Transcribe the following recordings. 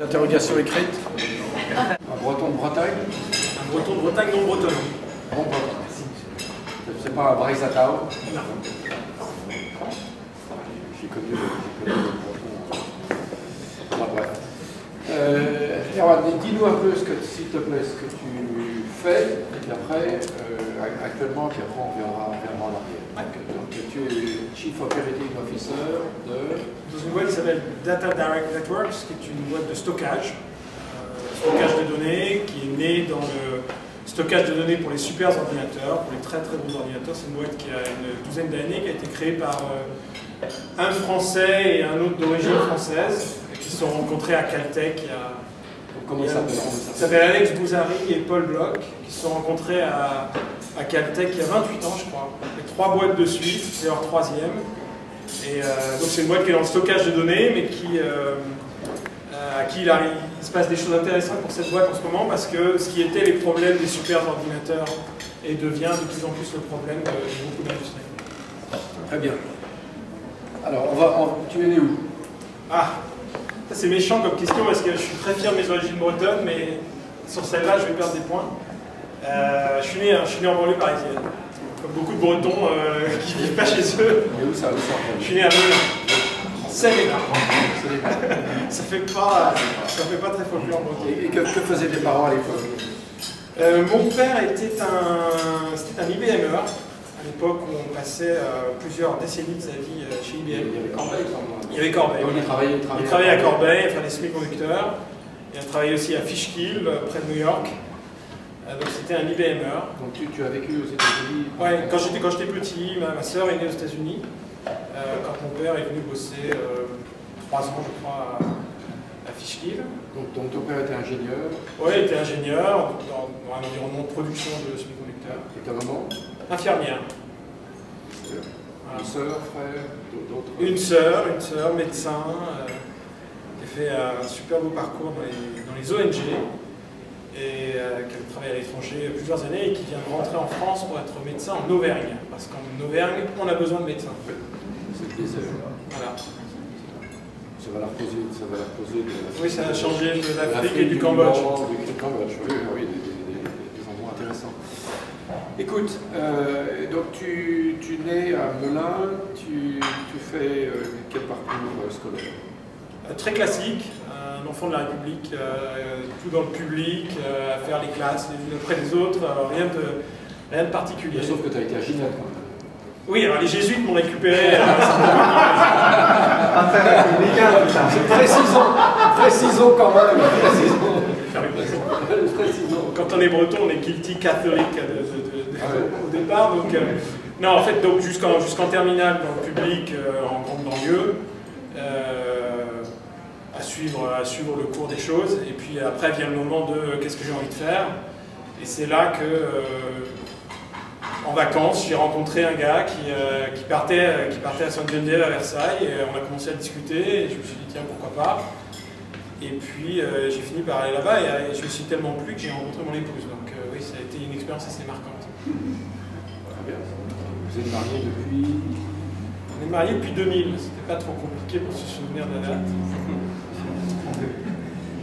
Interrogation écrite. Un breton de Bretagne? Un breton de Bretagne non breton. Bon breton. C'est pas un Braisatao? Non. J'ai connu le breton. Enfin, bref. Erwan, dis-nous un peu, s'il te plaît, ce que tu fais, et puis après, actuellement, puis après on verra en arrière. Donc, tu es Chief Operating Officer dans une boîte qui s'appelle Data Direct Networks, qui est une boîte de stockage de données, qui est née dans le stockage de données pour les super ordinateurs, pour les très très gros ordinateurs. C'est une boîte qui a une douzaine d'années, qui a été créée par un Français et un autre d'origine française, qui se sont rencontrés à Caltech. Comment ça s'appelle Alex Bouzari et Paul Bloch, qui se sont rencontrés à Caltech il y a 28 ans, je crois. Il y a 3 boîtes de suite, c'est leur 3e. Et donc c'est une boîte qui est dans le stockage de données, mais à qui il se passe des choses intéressantes pour cette boîte en ce moment, parce que ce qui était les problèmes des super ordinateurs et devient de plus en plus le problème de beaucoup d'industries. Très bien. Alors, tu es né où? Ah, ça c'est méchant comme question, parce que je suis très fier de mes origines bretonnes, mais sur celle-là, je vais perdre des points. Je suis né en banlieue parisienne, comme beaucoup de Bretons qui ne vivent pas chez eux. Mais où ça? Je suis né à Melun. Ça fait pas très folklore breton. Et que faisaient tes parents à l'époque? Mon père était un IBMer, à l'époque où on passait plusieurs décennies de sa vie chez IBM. Il y avait Corbeil. Il y avait Corbeil. Il travaillait à Corbeil, à faire des semi-conducteurs. Il a travaillé aussi à Fishkill, près de New York. Donc c'était un IBMer. Donc tu as vécu aux États-Unis? Ouais, quand j'étais petit, ma soeur est née aux États-Unis. Quand mon père est venu bosser 3 ans, je crois, à Fishkill. Donc ton père était ingénieur? Oui, il était ingénieur dans un environnement de production de semi-conducteurs. Et ta maman? Infirmière. Une sœur, frère, d'autres? Une sœur, médecin, qui a fait un super beau parcours dans les ONG et qui a travaillé à l'étranger plusieurs années et qui vient de rentrer en France pour être médecin en Auvergne. Parce qu'en Auvergne, on a besoin de médecins. Voilà. Ça va la reposer de... Oui, ça a changé de l'Afrique et du Cambodge. Du Cambodge, oui, des endroits intéressants. Écoute, donc tu nais à Melun, tu fais quel parcours scolaire? Très classique, un enfant de la République, tout dans le public, à faire les classes les unes après les autres, rien de particulier. Sauf que tu as été à Ginette quand même. Oui, alors les jésuites m'ont récupéré. Précisons quand même. Quand on est breton, on est guilty catholique au départ. Donc, non, en fait, jusqu'en terminale dans le public, en grande banlieue, à suivre le cours des choses. Et puis après vient le moment de qu'est-ce que j'ai envie de faire. Et c'est là que, en vacances, j'ai rencontré un gars qui partait à Sainte-Geneviève à Versailles. Et on a commencé à discuter. Et je me suis dit, tiens, pourquoi pas. Et puis j'ai fini par aller là-bas et je me suis tellement plu que j'ai rencontré mon épouse. Donc oui, ça a été une expérience assez marquante. Très bien. Vous êtes mariés depuis? On est mariés depuis 2000. C'était pas trop compliqué pour se souvenir de la date.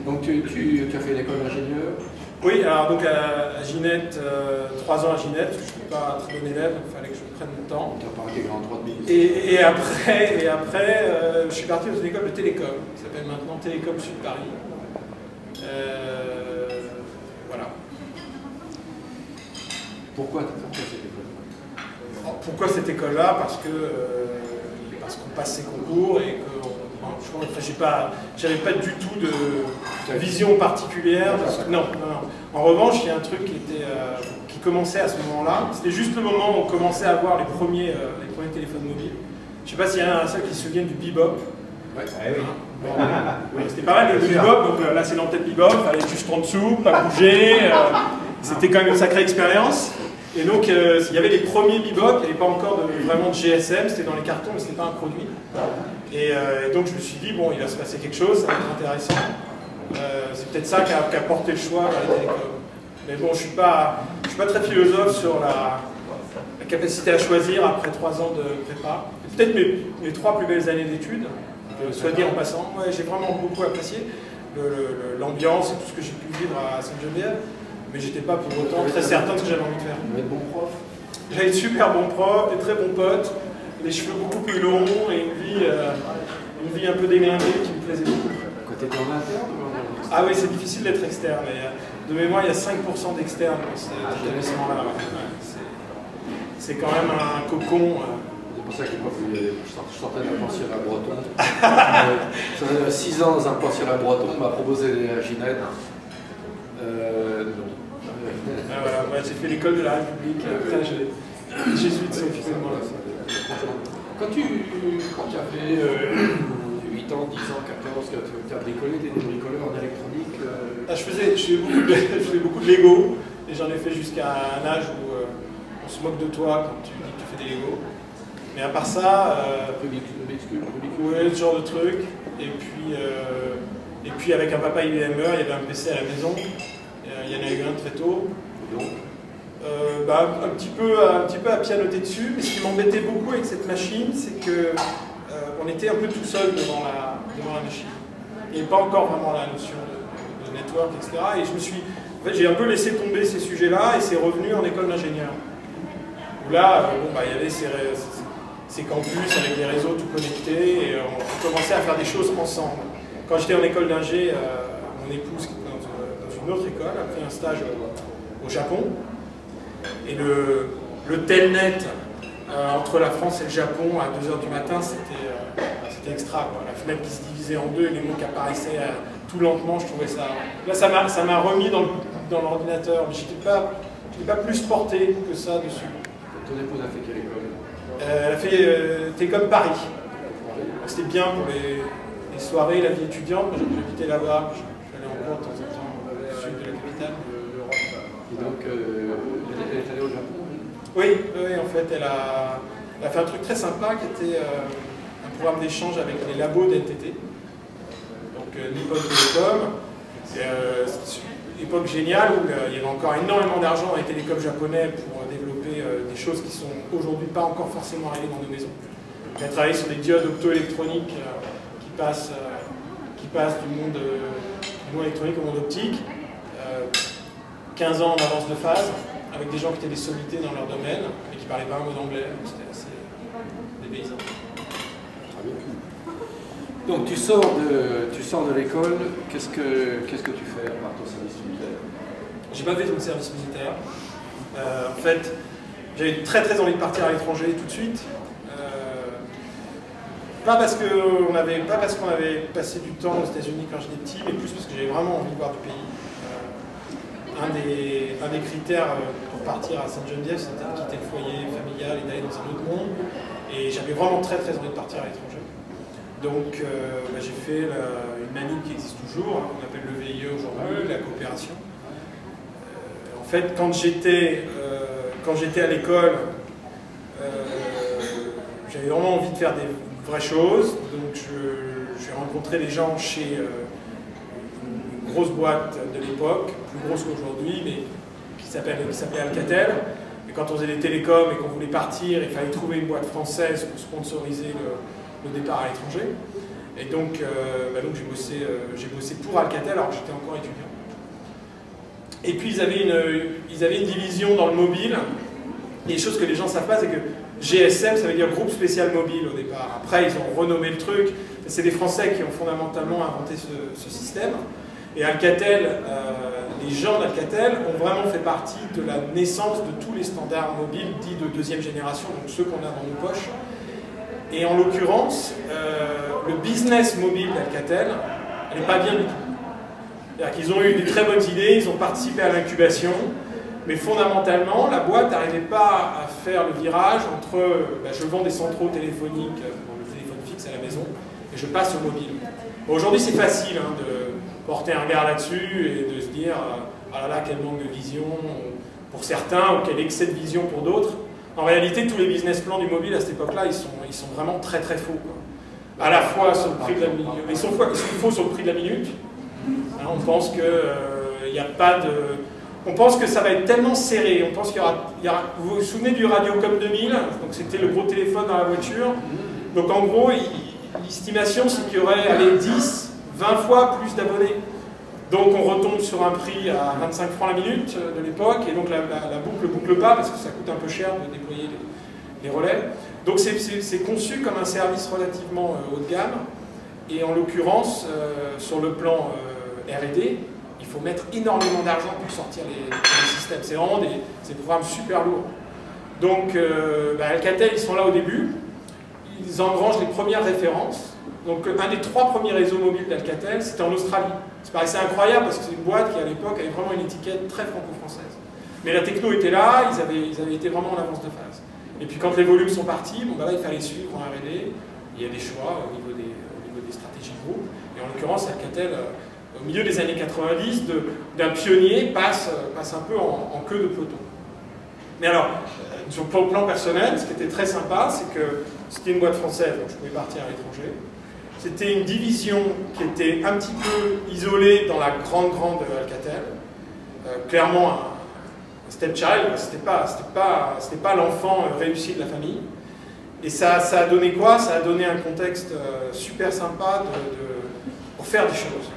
Donc tu as fait l'école d'ingénieur? Oui, alors donc à Ginette, 3 ans à Ginette, parce que je ne suis pas un très bon élève, donc il fallait que je prenne le temps. Tu as pas intégré en 3 demi. Et après je suis parti dans une école de télécom, qui s'appelle maintenant Télécom Sud Paris. Voilà. Pourquoi cette école? Alors, pourquoi cette école-là? Parce qu'on passe ses concours et que j'avais pas du tout de vision particulière. Non. En revanche, il y a un truc qui commençait à ce moment-là. C'était juste le moment où on commençait à avoir les premiers téléphones mobiles. Je ne sais pas s'il y en a un seul qui se souvient du bebop. Ouais. Oui, c'était pas mal le bebop, donc là c'est l'entête bebop, il fallait juste en dessous, pas bouger. C'était quand même une sacrée expérience. Et donc il y avait les premiers bebop, il n'y avait pas encore vraiment de GSM, c'était dans les cartons, mais ce n'était pas un produit. Et donc je me suis dit, bon, il va se passer quelque chose, ça va être intéressant. C'est peut-être ça qui a porté le choix vers les télécoms. Mais bon, je suis pas très philosophe sur la capacité à choisir après 3 ans de prépa. Peut-être mes 3 plus belles années d'études, soit dit en passant. Ouais, j'ai vraiment beaucoup apprécié. l'ambiance et tout ce que j'ai pu vivre à Sainte-Geneviève, mais j'étais pas pour autant très certain de ce que j'avais envie de faire. Vous êtes bon prof? J'avais de super bons profs, des très bons potes, des cheveux beaucoup plus longs et une vie un peu déglingée qui me plaisait beaucoup. Quand tu étais en interne ou en externe? Ah oui, c'est difficile d'être externe. De mémoire, il y a 5% d'externes dans cet établissement-là. C'est quand même un cocon. C'est pour ça que je sortais d'un pensionnat breton. 6 ans dans un pensionnat breton, on m'a proposé la Ginette. Non. Voilà, ouais, j'ai fait l'école de la République, après jésuite officiellement. Quand tu as fait 8 ans, 10 ans, 14, tu as bricolé, tu étais bricoleur en électronique Je faisais beaucoup de Lego, et j'en ai fait jusqu'à un âge où on se moque de toi quand tu dis que tu fais des Lego. Mais à part ça, ouais, ce genre de truc. Et puis avec un papa IBMer, il y avait un PC à la maison. Il y en a eu un très tôt. Donc un petit peu à pianoter dessus. Mais ce qui m'embêtait beaucoup avec cette machine, c'est que on était un peu tout seul devant la machine. Il n'y avait pas encore vraiment la notion de network, etc. Et en fait, j'ai un peu laissé tomber ces sujets-là et c'est revenu en école d'ingénieur. Où là, il y avait ces campus avec des réseaux tout connectés et on commençait à faire des choses ensemble. Quand j'étais en école d'ingé, mon épouse qui était dans une autre école a fait un stage au Japon. Et le telnet entre la France et le Japon à 2 h du matin, c'était extra, quoi. La fenêtre qui se divisait en deux et les mots qui apparaissaient tout lentement, je trouvais ça... Là, ça m'a remis dans l'ordinateur, mais je n'étais pas plus porté que ça dessus. ton épouse a fait quelle école? Elle a fait Télécom Paris. C'était bien pour les soirées, la vie étudiante. Moi, j'habitais là-bas, j'allais en cours de temps en temps au sud de la capitale. Et donc, elle est allée au Japon? Oui, en fait, elle a fait un truc très sympa qui était un programme d'échange avec les labos d'NTT. Donc, Nippon Télécom. Époque géniale où il y avait encore énormément d'argent avec les télécoms japonais pour développer des choses qui sont aujourd'hui pas encore forcément arrivées dans nos maisons. Elle a travaillé sur des diodes optoélectroniques qui passent du monde électronique au monde optique. 15 ans en avance de phase, avec des gens qui étaient des sommités dans leur domaine, mais qui ne parlaient pas un mot d'anglais. C'était assez dépaysant. Très bien. Donc tu sors de l'école, qu'est-ce que tu fais à part ton service militaire? J'ai pas fait tout le service militaire. En fait, j'avais très très envie de partir à l'étranger tout de suite. Pas parce qu'on avait passé du temps aux États-Unis quand j'étais petit, mais plus parce que j'avais vraiment envie de voir du pays. Un des critères pour partir à Sainte-Geneviève, c'était de quitter le foyer familial et d'aller dans un autre monde. Et j'avais vraiment très très envie de partir à l'étranger. Donc j'ai fait une manip qui existe toujours, qu'on appelle le VIE aujourd'hui, la coopération. En fait, quand j'étais à l'école, j'avais vraiment envie de faire des vraies choses. Donc j'ai rencontré des gens chez une grosse boîte de l'époque, plus grosse qu'aujourd'hui, mais qui s'appelait Alcatel. Et quand on faisait des télécoms et qu'on voulait partir, il fallait trouver une boîte française pour sponsoriser le départ à l'étranger. Et donc, j'ai bossé pour Alcatel alors que j'étais encore étudiant. Et puis ils avaient une division dans le mobile. Et les choses que les gens ne savent pas, c'est que GSM, ça veut dire groupe spécial mobile au départ. Après, ils ont renommé le truc. C'est des Français qui ont fondamentalement inventé ce système. Et Alcatel, les gens d'Alcatel ont vraiment fait partie de la naissance de tous les standards mobiles dits de deuxième génération, donc ceux qu'on a dans nos poches. Et en l'occurrence, le business mobile d'Alcatel, elle n'est pas bien du tout. C'est-à-dire qu'ils ont eu des très bonnes idées, ils ont participé à l'incubation, mais fondamentalement, la boîte n'arrivait pas à faire le virage entre je vends des centraux téléphoniques, le téléphone fixe à la maison, et je passe au mobile. Bon, aujourd'hui, c'est facile de porter un regard là-dessus et de se dire ah là là, quel manque de vision pour certains ou quel excès de vision pour d'autres. En réalité, tous les business plans du mobile à cette époque-là, ils sont vraiment très très faux, quoi. À la fois sur le prix de la minute, ils sont faux sur le prix de la minute. Hein, on pense que y a pas de, on pense que ça va être tellement serré. On pense qu'il y aura. Vous vous souvenez du Radiocom 2000? Donc c'était le gros téléphone dans la voiture. Donc en gros, l'estimation c'est qu'il y aurait 10, 20 fois plus d'abonnés. Donc on retombe sur un prix à 25 francs la minute de l'époque, et donc la boucle boucle pas, parce que ça coûte un peu cher de déployer les relais. Donc c'est conçu comme un service relativement haut de gamme, et en l'occurrence, sur le plan R&D, il faut mettre énormément d'argent pour sortir les systèmes. C'est vraiment des programmes super lourds. Donc Alcatel, ils sont là au début, ils engrangent les premières références. Donc un des 3 premiers réseaux mobiles d'Alcatel, c'était en Australie. Ça paraissait incroyable parce que c'est une boîte qui à l'époque avait vraiment une étiquette très franco-française. Mais la techno était là, ils avaient été vraiment en avance de phase. Et puis quand les volumes sont partis, là il fallait suivre en R&D. Il y a des choix au niveau des stratégies de groupe. Et en l'occurrence, Alcatel, au milieu des années 90, d'un pionnier passe un peu en queue de peloton. Mais alors, sur le plan personnel, ce qui était très sympa, c'est que c'était une boîte française, donc je pouvais partir à l'étranger. C'était une division qui était un petit peu isolée dans la grande Alcatel. Clairement, un stepchild, c'était pas l'enfant réussi de la famille. Et ça a donné quoi? Ça a donné un contexte super sympa pour faire des choses.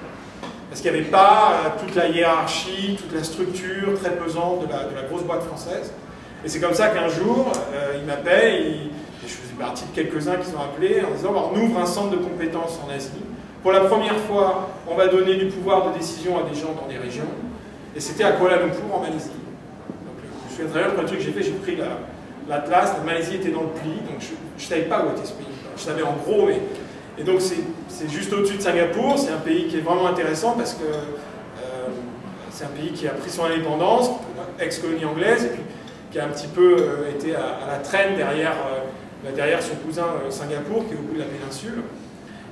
Parce qu'il n'y avait pas toute la hiérarchie, toute la structure très pesante de la grosse boîte française. Et c'est comme ça qu'un jour, il m'appelle, et je faisais partie de quelques-uns qui sont appelés en disant on ouvre un centre de compétences en Asie. Pour la première fois, on va donner du pouvoir de décision à des gens dans des régions. Et c'était à Kuala Lumpur, en Malaisie. Donc, je me souviens très bien, le premier truc que j'ai fait, j'ai pris l'Atlas, la Malaisie était dans le pli, donc je ne savais pas où était ce pays. Je savais en gros, mais... Et donc c'est juste au-dessus de Singapour, c'est un pays qui est vraiment intéressant parce que c'est un pays qui a pris son indépendance, ex-colonie anglaise, et puis qui a un petit peu été à la traîne derrière son cousin Singapour, qui est au bout de la péninsule.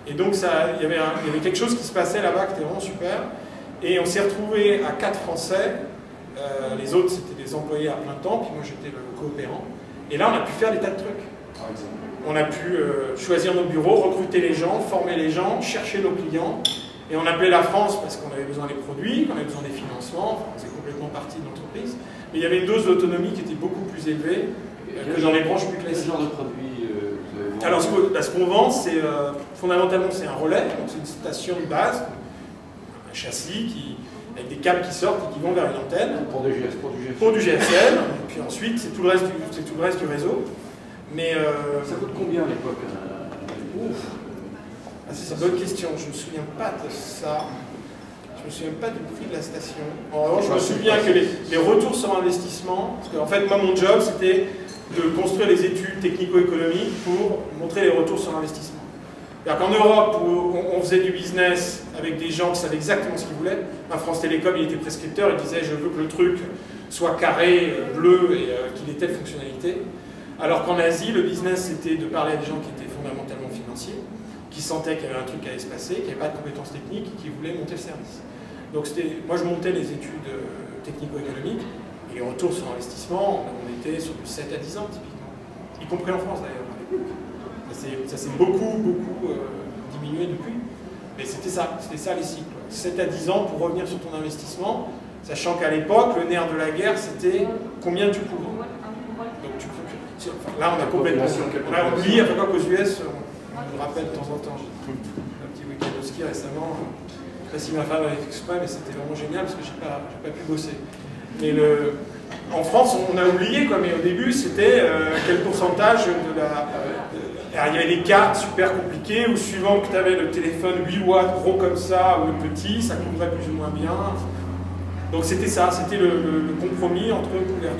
Et donc il y avait quelque chose qui se passait là-bas qui était vraiment super. Et on s'est retrouvés à 4 Français, les autres c'était des employés à plein temps, puis moi j'étais le coopérant. Et là on a pu faire des tas de trucs. On a pu choisir nos bureaux, recruter les gens, former les gens, chercher nos clients. Et on appelait la France parce qu'on avait besoin des produits, qu'on avait besoin des financements, enfin, c'est complètement partie de l'entreprise. Mais il y avait une dose d'autonomie qui était beaucoup plus élevée que dans les branches plus classiques. Quel genre de produits Alors ce qu'on vend, c'est fondamentalement c'est un relais, donc c'est une station de base, un châssis avec des câbles qui sortent et qui vont vers une antenne. Pour du GSM. Pour du GSM, et puis ensuite c'est tout le reste du réseau. Mais ça coûte combien à l'époque c'est une bonne question, je ne me souviens pas de ça. Je ne me souviens pas du prix de la station. En revanche, je me souviens que les retours sur investissement, parce qu'en fait, moi, mon job, c'était de construire les études technico-économiques pour montrer les retours sur investissement. C'est-à-dire qu'en Europe, où on faisait du business avec des gens qui savaient exactement ce qu'ils voulaient, France Télécom, il était prescripteur, il disait « je veux que le truc soit carré, bleu et qu'il ait telle fonctionnalité ». Alors qu'en Asie, le business, c'était de parler à des gens qui étaient fondamentalement financiers, qui sentaient qu'il y avait un truc qui allait se passer, qui n'avaient pas de compétences techniques et qui voulaient monter le service. Donc moi je montais les études technico-économiques, et les retours sur investissement, on était sur du 7 à 10 ans typiquement, y compris en France d'ailleurs. Ça s'est beaucoup diminué depuis, mais c'était ça les cycles. 7 à 10 ans pour revenir sur ton investissement, sachant qu'à l'époque, le nerf de la guerre, c'était combien tu couvres. Là, on a complètement... On a oublié, à fois qu'aux US, on me rappelle de temps en temps. J'ai un petit week-end au ski récemment. Je ne sais pas si ma femme avait fait exprès, mais c'était vraiment génial parce que je n'ai pas pu bosser. Mais en France, on a oublié, quoi, mais au début, c'était quel pourcentage de la... Alors, il y avait des cartes super compliquées où suivant que tu avais le téléphone 8 watts gros comme ça ou le petit, ça couvrait plus ou moins bien. Donc c'était ça, c'était le compromis entre couverture.